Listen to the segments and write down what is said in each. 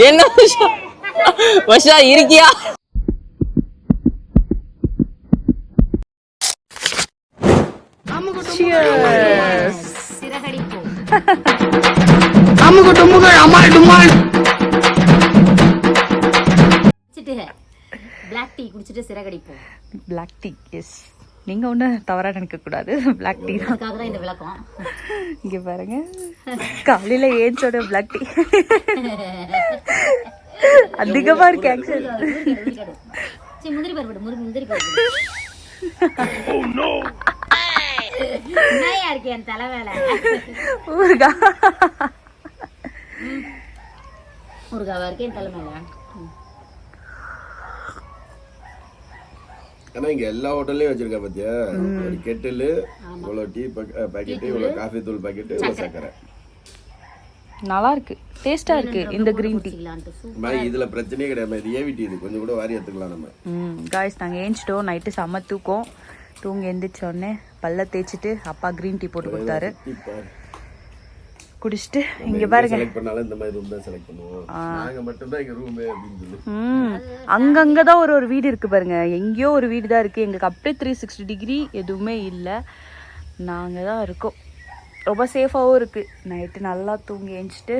என்ன வஷா இருக்கியா? Black tea குடிச்சிட்டு சிறகடிப்போம். Black tea S. நீங்க ஒண்ணு தவறா நினைக்க கூடாது. பிளாக் டீ தான் இந்த விளக்கம். இங்க பாருங்க, காலையில ஏஞ்சோட பிளாக் டீ அதிகமா இருக்கு ஆக்சுவலி. சரி முந்திரி பருப்பு முந்திரி பருப்பு. என்னையா இருக்கு என் தலைவேலை? ஊருகா ஊருகாவா இருக்கு என் தலைமையில. ஆனா இங்க எல்லா ஹோட்டல்லயும் வச்சிருக்கா பாத்தியா, ஒரு கெட்டில், இவ்வளவு டீ பாக்கெட், இவ்வளவு காஃபி தூள் பாக்கெட், இவ்வளவு சக்கரை. நல்லா இருக்கு, டேஸ்டா இருக்கு இந்த கிரீன் டீ. இதுல பிரச்சனையே கிடையாது, இது ஏவி டீ, இது கொஞ்சம் கூட வாரி எடுத்துக்கலாம் நம்ம. காய்ஸ் நாங்க ஏஞ்சிட்டோம், நைட்டு செம்ம தூக்கம். தூங்கி எந்திரிச்ச உடனே பல்ல தேய்ச்சிட்டு அப்பா கிரீன் டீ போட்டு கொடுத்தாரு. குடிச்சிட்டு இங்க பாருங்க, செலக்ட் பண்ணாலும் இந்த மாதிரி ரூம் தான் செலக்ட் பண்ணுவோம். நாங்க மட்டும் தான் இங்க ரூம் அப்படின்னு சொல்லி. அங்கங்க தான் ஒரு வீடு இருக்கு பாருங்க, எங்கேயோ ஒரு வீடு தான் இருக்கு. எங்களுக்கு அப்படியே 360 டிகிரி எதுவுமே இல்லை, நாங்க தான் இருக்கோம். ரொம்ப சேஃபாவும் இருக்கு. நைட்டு நல்லா தூங்கி ஏஞ்சிட்டு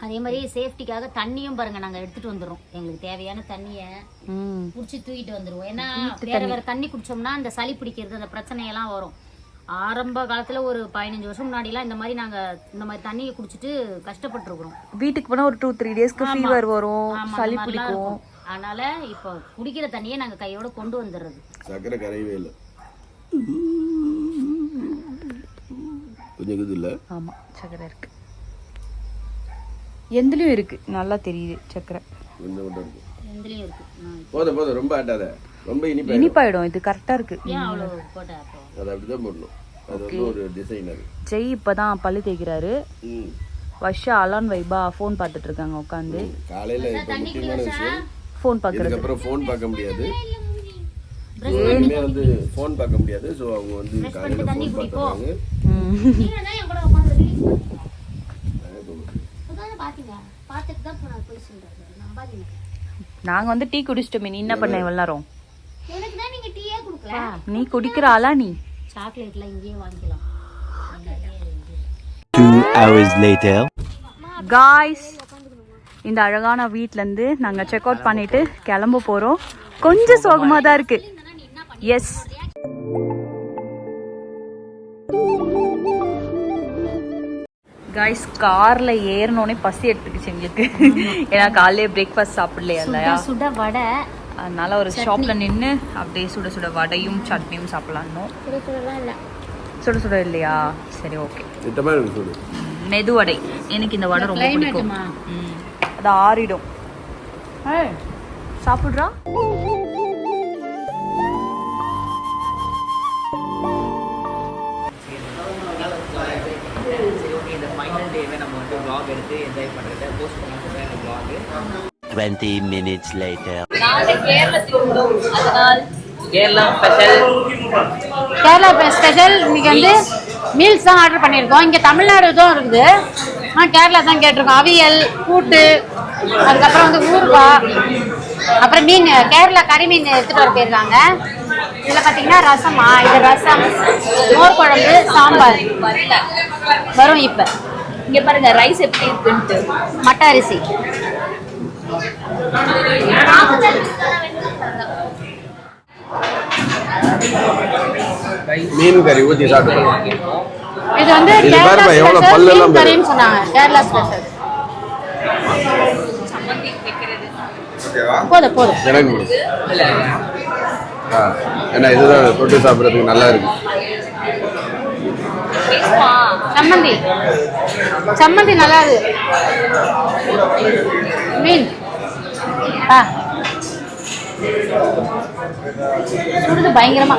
அதே மாதிரி சேஃப்டிக்காக தண்ணியும் பாருங்க நாங்க எடுத்துட்டு வந்துடுறோம். எங்களுக்கு தேவையான தண்ணியை குடிச்சு தூக்கிட்டு வந்துருவோம். ஏன்னா வேற தண்ணி குடிச்சோம்னா அந்த சளி பிடிக்கிறது அந்த பிரச்சனையெல்லாம் வரும். ஆரம்ப காலத்துல ஒரு 15 வருஷம் முன்னாடி எல்லாம் இந்த மாதிரி நாங்க இந்த மாதிரி தண்ணியை குடிச்சிட்டு கஷ்டப்பட்டுருக்கோம். வீட்டுக்கு போனா ஒரு 2-3 டேஸ்க்கு ஃபீவர் வரும், சளி பிடிக்கும். அதனால இப்போ குடிக்கிற தண்ணியை நாங்க கையோட கொண்டு வந்துடுறது. சக்கரை கரையவே இல்லை, கொஞ்சம் இது இல்ல. ஆமா சக்கரை இருக்கு, எந்திலயும் இருக்கு, நல்லா தெரியுது சக்கரை. கொஞ்சம் மட்டும் இருக்கு, எந்திலயும் இருக்கு. போதும் போதும், ரொம்ப ஆட்டாத, ரொம்ப இனிப்பாயிடும். இது கரெக்டா இருக்கு. ஏன் அவ்வளவு போட்டா? அது அப்படிதான் போடணும், அது வந்து ஒரு டிசைன். அது ஜெய் இப்பதான் பல்லு தேய்க்கிறாரு. வர்ஷா அலான் வைபா ஃபோன் பார்த்துட்டு இருக்காங்க உட்காந்து. காலையில இப்ப முக்கியமான விஷயம் ஃபோன் பார்க்கறது. இதுக்கு அப்புறம் ஃபோன் பார்க்க முடியாது, இனிமே வந்து ஃபோன் பார்க்க முடியாது. சோ அவங்க வந்து காலையில ஃபோன் பார்க்கறாங்க. நீங்க தான் என் கூட உட்கார்ந்து பாத்துட்டு தான் போனா போய் சொல்றாங்க. நம்பாதீங்க. நாங்க வந்து டீ குடிச்சிட்டோமே, நீ என்ன பண்ண இவ்வளவு நேரம்? எனக்கு தான் நீங்க டீயே குடுக்கல. நீ குடிக்கிற ஆளா நீ? சாக்லேட்ல இங்கேயே வாங்கிக்கலாம். 2 hours later. காய்ஸ் இந்த அழகான வீட்ல இருந்து நாங்க செக் அவுட் பண்ணிட்டு கிளம்ப போறோம். கொஞ்சம் சோகமா தான் இருக்கு. எஸ் காய்ஸ், கார்ல ஏறனோடனே பசி எடுத்துக்கிச்சு எங்களுக்கு. ஏன்னா காலையிலே பிரேக்ஃபாஸ்ட் சாப்பிடலையா இல்லையா, சுட வடை. அதனால ஒரு ஷாப்ல நின்று அப்படியே சுட சுட வடையும் சட்னியும் சாப்பிடலாம். சுட சுட இல்லையா? சரி ஓகே. மெது வடை, எனக்கு இந்த வடை ரொம்ப பிடிக்கும். அது ஆறிடும். சாப்பிட்றா? இந்த ஃபைனல் டேவே நம்ம வந்து vlog எடுத்து என்ஜாய் பண்றத போஸ்ட் பண்ண போறோம். இந்த vlog 20 minutes later. நாங்க கேரளத்துக்கு வந்தோம். அதனால கேரளா ஸ்பெஷல் இன்னைக்கு வந்து மீல்ஸ் தான் ஆர்டர் பண்ணியிருக்கோம். இங்கே தமிழ்நாடு தான் இருக்குது, ஆனால் கேரளா தான் கேட்டிருக்கோம். அவியல், கூட்டு, அதுக்கப்புறம் வந்து ஊறுகாய், அப்புறம் மீன், கேரளா கறி மீன் எடுத்துகிட்டு வர போயிருக்காங்க. இதில் பார்த்தீங்கன்னா ரசமா, இது ரசம், மோர் குழம்பு, சாம்பார் வரும். இப்போ இங்கே பாருங்க ரைஸ் எப்படி இருக்குன்ட்டு. மட்டை அரிசி. மீன் கறி ஊத்தி சாப்பிடுவோம். இது வந்து கேரளா ஸ்பெஷல் மீன் கறின்னு சொன்னாங்க. கேரளா ஸ்பெஷல். போதும் போதும் எனக்கு ஏன்னா இதுதான் தொட்டு சாப்பிட்றதுக்கு நல்லா இருக்கு. சம்மந்தி சம்மந்தி நல்லா இருக்கு. மீன் சுடுது பயங்கரமா.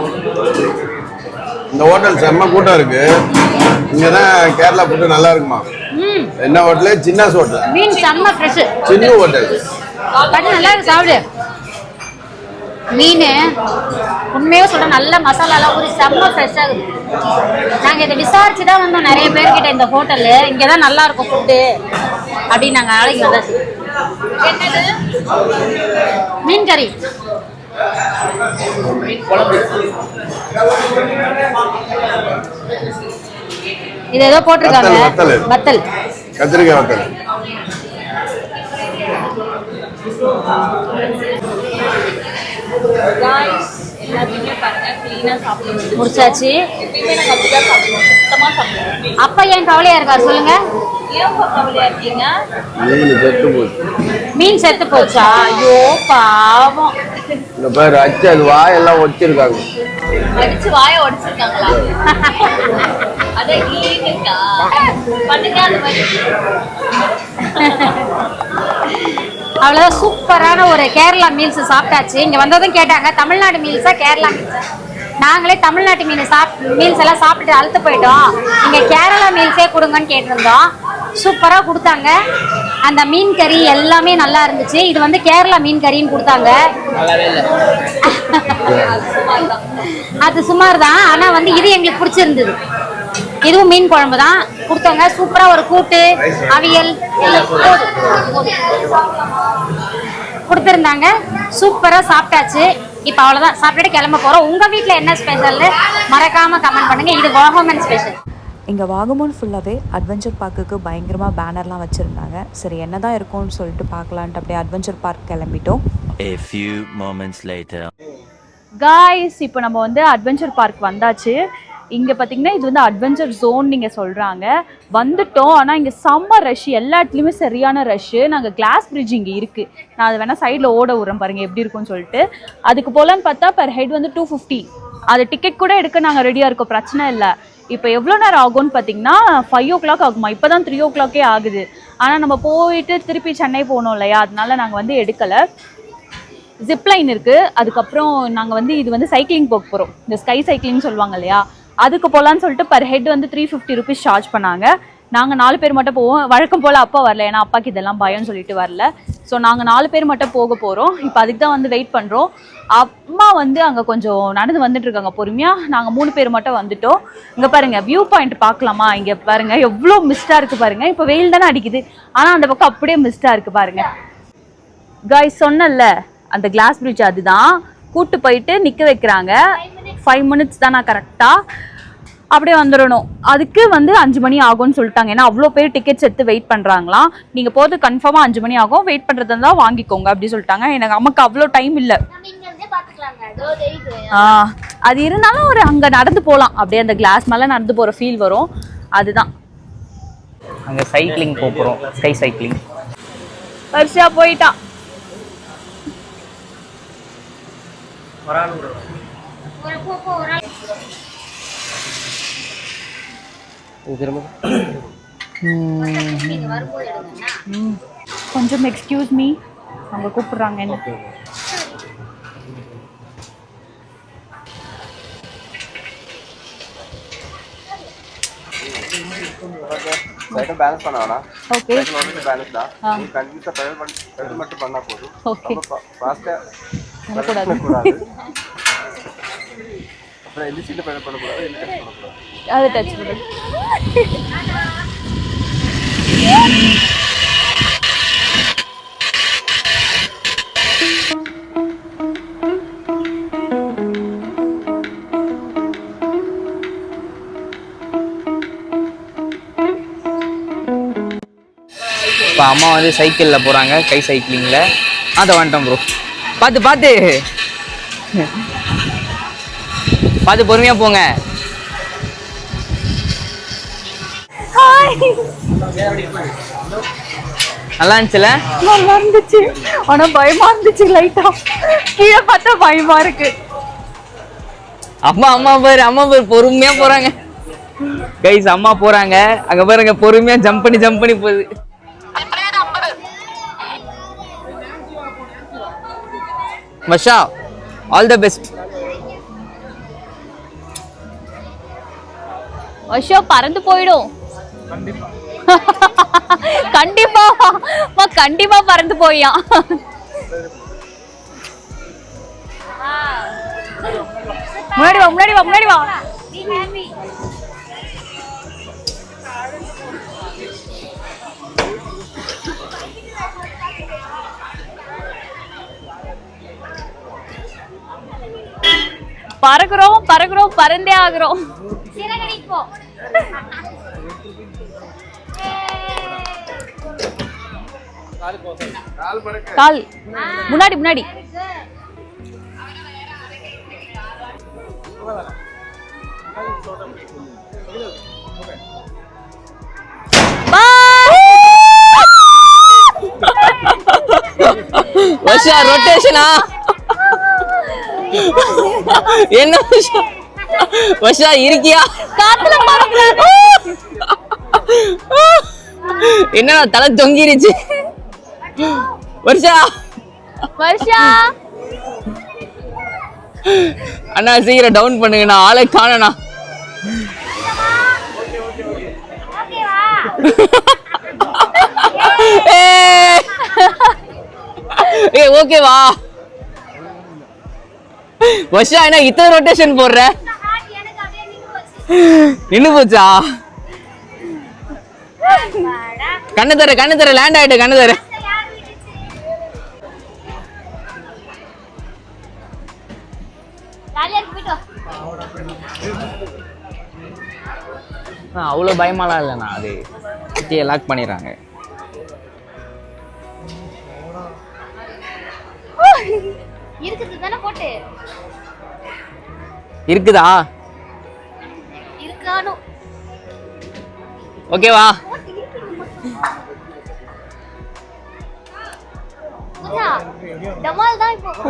இந்த ஹோட்டல் செம்ம கூட்டம் இருக்கு. இங்கதான் கேரளா ஃபுட்டு நல்லா இருக்குமா? என்ன ஹோட்டலு? சின்னாஸ் ஹோட்டல். மீன் செம்ம ஃப்ரெஷ். சின்ன ஹோட்டல் பட் நல்லா இருக்கு, சாப்பிடு. மீன் உண்மையாக சொல்ற நல்ல மசாலாலாம் ஒரு செம்ம ஃப்ரெஷ்ஷாக இருக்குது. நாங்கள் இதை விசாரிச்சு தான் வந்தோம் நிறைய பேர்கிட்ட. இந்த ஹோட்டலு இங்கே தான் நல்லா இருக்கும் ஃபுட்டு அப்படின்னு நாங்கள் நாளைக்கு வந்தாச்சு. மீன் கறி இது ஏதோ போட்டிருக்காங்க. வத்தல், கத்திரிக்காய் வத்தல். முடிச்சாச்சு. அப்பா ஏன் கவலையா இருக்காரு சொல்லுங்க? மீன் செத்து போச்சா? ஐயோ பாவம். இந்த பேர் அச்சு அது வாயெல்லாம் ஒடிச்சிருக்காங்க. அடிச்சு வாய உடைச்சிருக்காங்களா? அத ஈனுக்கா பண்ணுங்க அந்த மாதிரி. அவ்வளவுதான். சூப்பரான ஒரு கேரளா மீல்ஸ் சாப்பிட்டாச்சு. இங்க வந்ததும் கேட்டாங்க தமிழ்நாடு மீல்ஸா கேரளா மீல்ஸா. நாங்களே தமிழ்நாட்டு மீல்ஸ் எல்லாம் சாப்பிட்டு அழுத்து போயிட்டோம், இங்க கேரளா மீல்ஸே கொடுங்கன்னு கேட்டிருந்தோம். சூப்பரா கொடுத்தாங்க. அந்த மீன் கறி எல்லாமே நல்லா இருந்துச்சு. இது வந்து கேரளா மீன் கறின்னு கொடுத்தாங்க. அது சுமார் தான், ஆனா வந்து இது எங்களுக்கு பிடிச்சிருந்தது. இதுவும் மீன் குழம்பு தான் கொடுத்தாங்க. சூப்பரா ஒரு கூட்டு, அவியல் கொடுத்துருந்தாங்க. சூப்பரா சாப்பிட்டாச்சு. இப்போ அவ்வளோதான், சாப்பிட்டுட்டு கிளம்ப போறோம். உங்க வீட்டில் என்ன ஸ்பெஷல்னு மறக்காம கமெண்ட் பண்ணுங்க. இது வாகமன் ஸ்பெஷல். இங்கே வாகமன் ஃபுல்லாகவே அட்வென்ச்சர் பார்க்குக்கு பயங்கரமாக பேனர்லாம் வச்சுருந்தாங்க. சரி என்ன தான் இருக்கும்னு சொல்லிட்டு பார்க்கலான்ட்டு அப்படியே அட்வென்ச்சர் பார்க் கிளம்பிட்டோம். A few moments later. Guys, இப்போ நம்ம வந்து அட்வென்ச்சர் பார்க் வந்தாச்சு. இங்கே பார்த்தீங்கன்னா இது வந்து அட்வென்ச்சர் ஜோன் நீங்கள் சொல்கிறாங்க. வந்துட்டோம், ஆனால் இங்கே செம்ம ரஷ், எல்லா இடத்துலையுமே சரியான ரஷ்ஷு. நாங்கள் கிளாஸ் பிரிட்ஜ் இங்கே இருக்குது, நான் அது வேணால் சைடில் ஓட விட்றேன் பாருங்கள் எப்படி இருக்குன்னு சொல்லிட்டு. அதுக்கு போகலான்னு பார்த்தா பெர் ஹெட் வந்து 250. அது டிக்கெட் கூட எடுக்க நாங்கள் ரெடியாக இருக்கோம், பிரச்சனை இல்லை. இப்போ எவ்வளோ நேரம் ஆகும்னு பார்த்தீங்கன்னா 5 o'clock ஆகுமா? இப்போ தான் 3 o'clock ஆகுது. ஆனால் நம்ம போயிட்டு திருப்பி சென்னை போகணும் இல்லையா, அதனால நாங்கள் வந்து எடுக்கலை. ஜிப்லைன் இருக்குது. அதுக்கப்புறம் நாங்கள் வந்து இது வந்து சைக்கிளிங் போக போகிறோம். இந்த ஸ்கை சைக்கிளிங் சொல்லுவாங்க இல்லையா, அதுக்கு போகலான்னு சொல்லிட்டு பர் ஹெட் வந்து 350 rupees சார்ஜ் பண்ணாங்க. நாங்கள் 4 பேர் மட்டும் போவோம். வழக்கம் போல் அப்பா வரல, ஏன்னா அப்பாவுக்கு இதெல்லாம் பயம்னு சொல்லிட்டு வரல. ஸோ நாங்கள் 4 பேர் மட்டும் போக போகிறோம். இப்போ அதுக்கு தான் வந்து வெயிட் பண்ணுறோம். அம்மா வந்து அங்கே கொஞ்சம் நடந்து வந்துட்டு இருக்காங்க பொறுமையாக. நாங்கள் 3 பேர் மட்டும் வந்துட்டோம். இங்கே பாருங்கள், வியூ பாயிண்ட் பார்க்கலாமா? இங்கே பாருங்கள் எவ்வளோ மிஸ்டாக இருக்குது பாருங்கள். இப்போ வெயில் தானே அடிக்குது, ஆனால் அந்த பக்கம் அப்படியே மிஸ்டாக இருக்குது பாருங்கள். காய்ஸ் சொன்னல அந்த கிளாஸ் பிரிட்ஜ் அதுதான். கூட்டு போயிட்டு நிற்க வைக்கிறாங்க. 5 minutes தானே கரெக்டாக, அப்படியே வந்துடணும். அதுக்கு வந்து 5 மணி ஆகும்னு சொல்லிட்டாங்க. ஏன்னா அவ்வளோ பேர் டிக்கெட்ஸ் எடுத்து வெயிட் பண்ணுறாங்களாம். நீங்கள் போகிறது கன்ஃபார்மாக 5 மணி ஆகும். வெயிட் பண்ணுறது இருந்தால் வாங்கிக்கோங்க அப்படி சொல்லிட்டாங்க. எனக்கு அம்மாக்கு அவ்வளோ டைம் இல்லை. அது இருந்தாலும் ஒரு அங்கே நடந்து போகலாம், அப்படியே அந்த கிளாஸ் மேலே நடந்து போகிற ஃபீல் வரும். அதுதான் அங்கே சைக்கிளிங் போகிறோம், ஸ்கை சைக்கிளிங். வரிசையாக போயிட்டான். கொஞ்சம் எக்ஸ்கியூஸ் மீ, அவங்க கூப்பிடுறாங்க என்ன. பேலன்ஸ் பண்ணானா? ஓகே, பேலன்ஸ் தான். நீ கண்டிப்பா பெடல் மட்டும் பண்ணா போதும். ஓகே, ஃபாஸ்டா பண்ணக்கூடாது. அப்புறம் இந்த சீட்ல பெடல் பண்ண கூடாது, இந்த டச் பண்ண கூடாது. அது டச் பண்ணு. இப்போ அம்மா வந்து சைக்கிளில் போகிறாங்க, கை சைக்கிளிங்கில். அதை வந்துட்டோம் ப்ரோ. பார்த்து பார்த்து பார்த்து பொறுமையாக போங்க. நல்லா இருந்துச்சுல? நல்லா இருந்துச்சு, ஆனால் பயமா இருந்துச்சு லைட்டா. கீழே பார்த்தா பயமா இருக்கு. அம்மா அம்மா பேர் பொறுமையாக போகிறாங்க கைஸ். அம்மா போகிறாங்க, அங்கே பாருங்க பொறுமையாக ஜம்ப் பண்ணி போகுது. Varsha, all the best. Varsha பறந்து போயிடும். கண்டிப்பா பறந்து போயா. முன்னாடி வா. பறக்குறோம் பறக்குறோம் பறந்தே ஆகுறோம். கால் முன்னாடி முன்னாடி. வர்ஷா ரொட்டேஷனா என்ன வர்ஷா இருக்கியா? காத்துல பறக்குறாரு. என்ன தலை தொங்கிருச்சு. வர்ஷா வர்ஷா அண்ணா சீக்கிரம் டவுன் பண்ணுங்க, நான் ஆளை காணனா. ஏ ஓகேவா வர்ஷா? என்ன இத்தனை ரொட்டேஷன் போடுற? நின்னு போச்சா? கண்ணு தர லேண்ட் ஆயிட்டு கண்ணு தர. அவ்வளவு பயமாலாம் இல்லைண்ணா, அது லாக் பண்ணிடுறாங்க. இருக்குதா? ஓகேவா?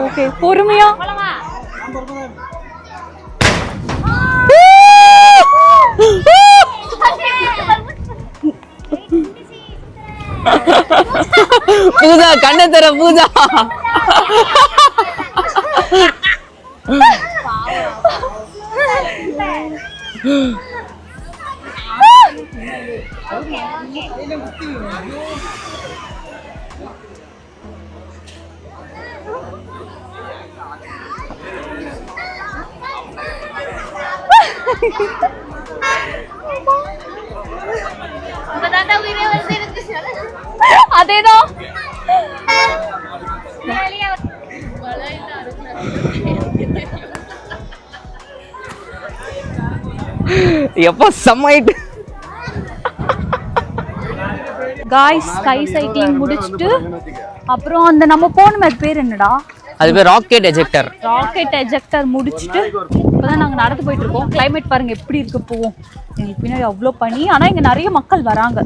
ஓகே பொறுமையா. பூஜா கண்ணை தர பூஜா. அதேதான். எப்ப சமைட்டு காய்ஸ் ஸ்கை சைக்கிளிங் முடிச்சிட்டு அப்புறம் அந்த நம்ம போனோமே அது பேர் என்னடா? அது பேர் ராக்கெட் எஜெக்டர். ராக்கெட் எஜெக்டர் முடிச்சிட்டு இப்பதான் நாங்க நடந்து போயிட்டு இருக்கோம். கிளைமேட் பாருங்க எப்படி இருக்கு. போவோம் எங்களுக்கு பின்னாடி அவ்வளோ பனி. ஆனா இங்க நிறைய மக்கள் வராங்க,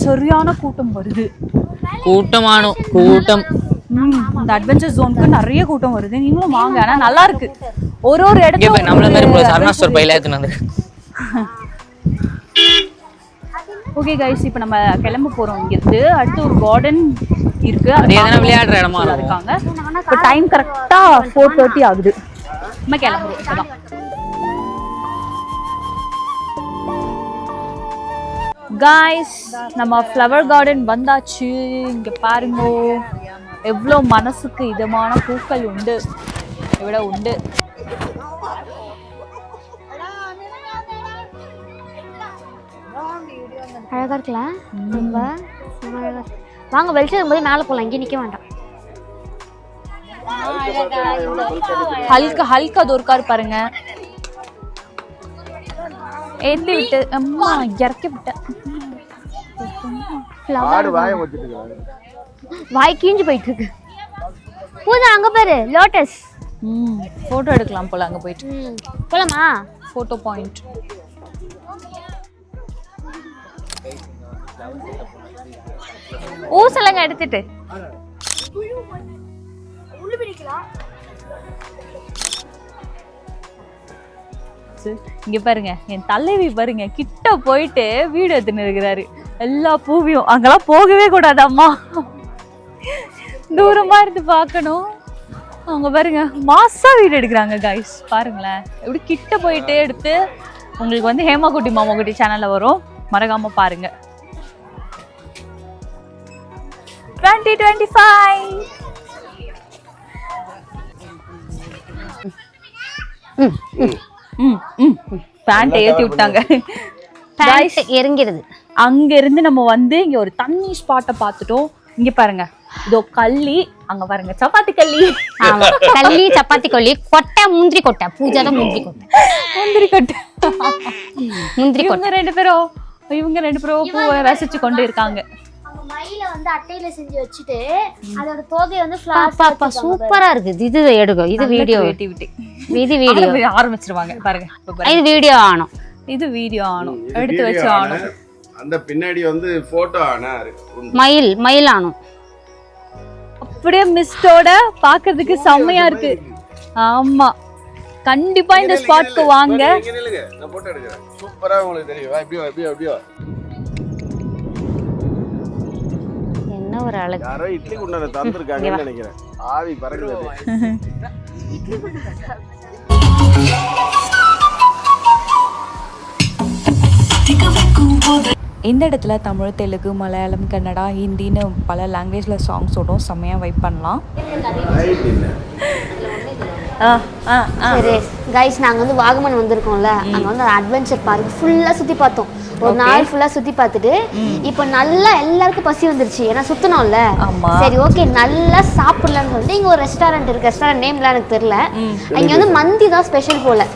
சரியான கூட்டம் வருது. கூட்டமானோ கூட்டம். இந்த அட்வென்ச்சர் ஜோனுக்கு நிறைய கூட்டம் வருது. நீங்களும் வாங்க, ஆனா நல்லா இருக்கு. ஒரு ஒரு இடத்துல நம்மள மாதிரி சரணா ஸ்டோர் பையில ஏத்துனது. ஓகே கைஸ், இப்போ நம்ம கிளம்ப போறோம் இங்க இருந்து. அடுத்து ஒரு கார்டன் இருக்கு, அது எதனா விளையாடுற இடமா இருக்காங்க. இப்போ டைம் கரெக்டா 4:30 ஆகுது. நம்ம கிளம்புறோம் இப்பதான். காய்ஸ் நம்ம ஃப்ளவர் கார்டன் வந்தாச்சு. இங்க பாருங்க எவ்வளோ மனசுக்கு இதமான பூக்கள் உண்டு, இவ்வளோ உண்டு. அழகா இருக்குல்ல? ரொம்ப வாங்க, வெளிச்சம் போது மேலே போகலாம், இங்கே நிற்க வேண்டாம். ஹல்கா ஹல்கா தோற்காரு பாருங்க. ஏத்தி விட்டு அம்மா இறக்கி விட்ட வாய் கீஞ்சு போயிட்டு இருக்கு. பூஜா அங்க பாரு, லோட்டஸ். போட்டோ எடுக்கலாம் போல, அங்க போயிட்டு போலாமா? Photo point. ஊசலங்க எடுத்துட்டு இங்க பாருங்க, என் தலைவி பாருங்க கிட்ட போயிட்டு வீடு எடுத்துன்னு இருக்கிறாரு. எல்லா பூவியும் அங்கெல்லாம் போகவே கூடாது அம்மா, தூரமா இருந்து பார்க்கணும். அவங்க பாருங்க மாசா வீடு எடுக்கிறாங்க கைஸ். பாருங்களேன் எப்படி கிட்ட போயிட்டு எடுத்து. உங்களுக்கு வந்து ஹேமா குட்டி மாமா குட்டி சேனல்ல வரும், மறக்காம பாருங்க. 2025 பேண்ட் ஏத்தி விட்டாங்க. இறங்கிறது. அங்க இருந்து நம்ம வந்து இங்க ஒரு தண்ணி ஸ்பாட்டை பார்த்துட்டோம். இங்க பாருங்க இதோ கள்ளி அங்க பாருங்க சப்பாத்தி கள்ளி. ஆமா கள்ளி சப்பாத்தி கொல்லி கொட்டை முந்திரி கொட்டை பூஜா தான் முந்திரி கொட்டை முந்திரி கொட்டை. முந்திரி கொட்டை இவங்க ரெண்டு பேரும் பூவை ரசிச்சு கொண்டு இருக்காங்க. அவங்க மயில வந்து அட்டையில செஞ்சு வச்சுட்டு அதோட தோகையை வந்து பாப்பா சூப்பரா இருக்கு. இது எடுக்கும். இது வீடியோ இது வீடியோ ஆரம்பிச்சிருவாங்க பாருங்க. இது வீடியோ ஆனோம். இது வீடியோ ஆனோம் எடுத்து வச்சு ஆனோம். அந்த பின்னாடி வந்து போட்டோ ஆனா மயில் ஆனோம். அப்படியே மிஸ்டோட பாக்குறதுக்கு செம்மையா இருக்கு. ஆமா கண்டிப்பா இந்த ஸ்பாட்க்கு வாங்க. நான் போட்டோ எடுக்கிறேன். சூப்பரா உங்களுக்கு தெரியும். அப்படியே என்ன ஒரு அழகு. யாரோ இட்லி குண்டான தந்திருக்காங்கன்னு நினைக்கிறேன். ஆவி பறக்குது. இந்த இடத்துல தமிழ், தெலுங்கு, மலையாளம், கன்னடா, ஹிந்தின்னு பல லாங்குவேஜில் சாங்ஸோடும் செம்மையாக வைப் பண்ணலாம். சரி கைஸ், நாங்கள் வந்து வாகமன் வந்திருக்கோம்ல, அங்கே வந்து அட்வென்ச்சர் பார்க் ஃபுல்லாக சுற்றி பார்த்தோம். ஒரு நாள் ஃபுல்லாக சுற்றி பார்த்துட்டு இப்போ நல்லா எல்லாருக்கும் பசி வந்துருச்சு. ஏன்னா சுற்றணும்ல. சரி ஓகே நல்லா சாப்பிடலான்னு சொல்லிட்டு இங்கே ஒரு ரெஸ்டாரண்ட் இருக்கு. ரெஸ்டாரண்ட் நேம்லாம் எனக்கு தெரியல. இங்கே வந்து மந்தி தான் ஸ்பெஷல் போல.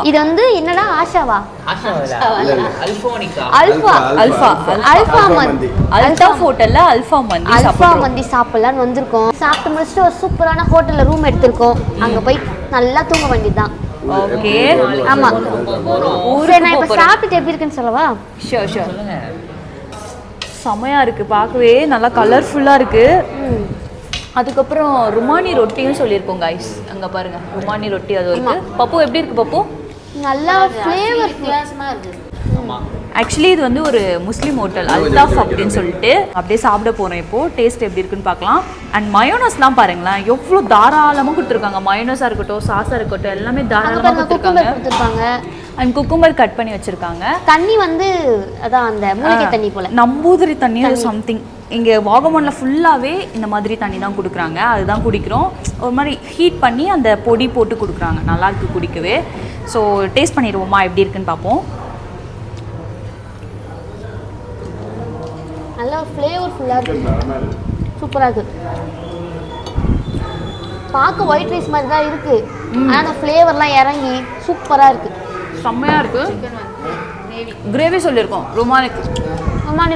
இது வந்து என்னடா ஆஷாவா? அல்ஃபா மந்தி சாப்பிடலான்னு வந்திருக்கோம். சாப்பிட்டு முடிச்சுட்டு ஒரு சூப்பரான ஹோட்டல்ல ரூம் எடுத்திருக்கோம். அங்க போய் நல்லா தூங்க வேண்டியதுதான். ஓகே ஆமா சரி, நான் இப்ப சாப்பிட்டு எப்படி இருக்குன்னு சொல்லவா? ஷூர் செமையா இருக்கு. பார்க்கவே நல்லா கலர்ஃபுல்லா இருக்கு. அதுக்கப்புறம் ருமானி ரொட்டியும் சொல்லியிருக்கோம் கைஸ். அங்க பாருங்க ருமானி ரொட்டி அது இருக்கு. பப்பு எப்படி இருக்கு பப்பு? நல்லா ஃப்ளேவர் வித்தியாசமா இருக்கு. ஆக்சுவலி இது வந்து ஒரு முஸ்லீம் ஹோட்டல் அல்தாஃப் அப்படின்னு சொல்லிட்டு அப்படியே சாப்பிட போகிறோம். இப்போது டேஸ்ட் எப்படி இருக்குன்னு பார்க்கலாம். அண்ட் மயோனஸ்லாம் பாருங்களேன் எவ்வளோ தாராளமாக கொடுத்துருக்காங்க. மயோனஸாக இருக்கட்டும், சாஸாக இருக்கட்டும், எல்லாமே தாராளமாக கொடுத்துருக்காங்க. அண்ட் குக்கும்பர் கட் பண்ணி வச்சுருக்காங்க. தண்ணி வந்து அதான் அந்த மூலிகை தண்ணி போல், நம்பூதிரி தண்ணி அது சம்திங். இங்கே வாகமனில் ஃபுல்லாகவே இந்த மாதிரி தண்ணி தான் கொடுக்குறாங்க. அதுதான் குடிக்கிறோம். ஒரு மாதிரி ஹீட் பண்ணி அந்த பொடி போட்டு கொடுக்குறாங்க. நல்லாயிருக்கு குடிக்கவே. ஸோ டேஸ்ட் பண்ணிடுவோமா எப்படி இருக்குன்னு பார்ப்போம். நல்லா ஃப்ளேவர்ஃபுல்லாக இருக்கு. சூப்பராக இருக்கு. பார்க்க ஒயிட் ரைஸ் மாதிரி தான் இருக்கு. ஆனால் அந்த ஃப்ளேவர்லாம் இறங்கி சூப்பராக இருக்கு. செம்மையாக இருக்கு. கிரேவி சொல்லியிருக்கோம். ருமானி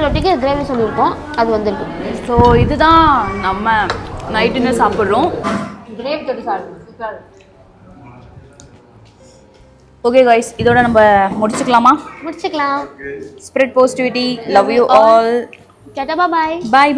ரொட்டிக்கு கிரேவி சொல்லியிருக்கோம். அது வந்துருக்கு. ஸோ இதுதான் நம்ம நைட்டுன்னு சாப்பிட்றோம். கிரேவி தொட்டு சாப்பிடுவோம். ஓகே கைஸ், இதோட நம்ம முடிச்சுக்கலாம். Spread positivity. Love you all. Tata bye. Bye.